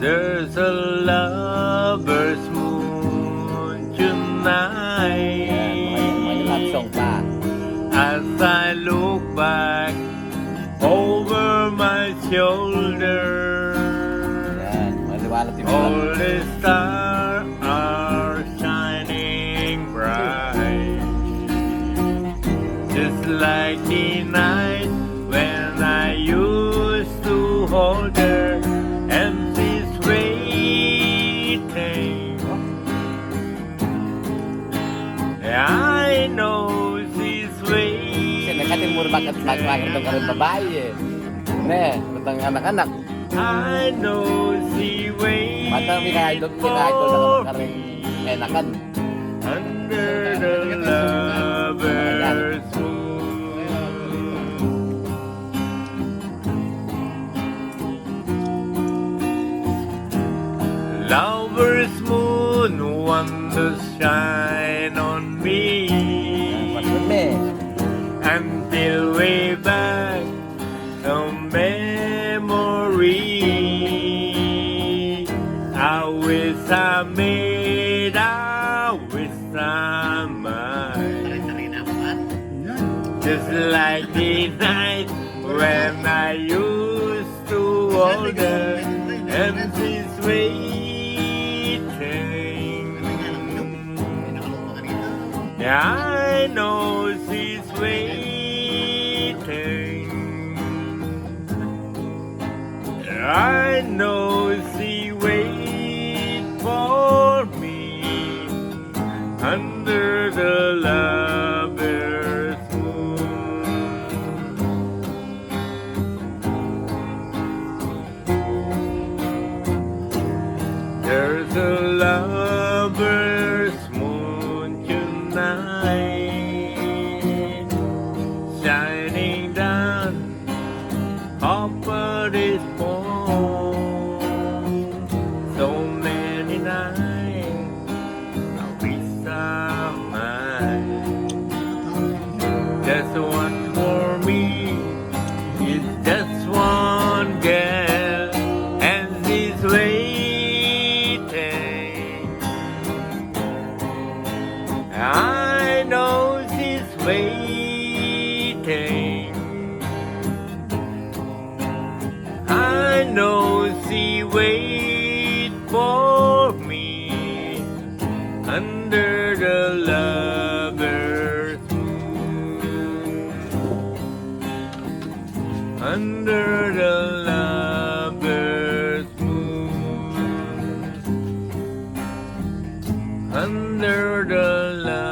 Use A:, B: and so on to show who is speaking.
A: There's a lover's moon tonight.
B: May love song pa.
A: As I look back over my shoulder,
B: Yan, maliwanag yung
A: all the stars are shining bright, just like the night when I used to hold her and she's waiting. I know she's waiting.
B: Kasi nakatimur bakit magkakaroon ka rin babae eh. Ne, batang anak-anak.
A: I know she waiting
B: Batang minahidol na ka rin enakan.
A: under the lover's moon. Lover's moon wonders shine on me until way back some memory. I wish I made, I wish I might, just like the night when I used to hold her and she's waiting. Yeah, I know she's waiting. I know she waits for me under the lover's moon. There's a lover's moon tonight, shining down over this pond. So many nights I wish I might. Just one for me is just one girl, and she's waiting. I know she's waiting. I know she waits for me under the lover's moon. Under the lover's moon. Under the lover's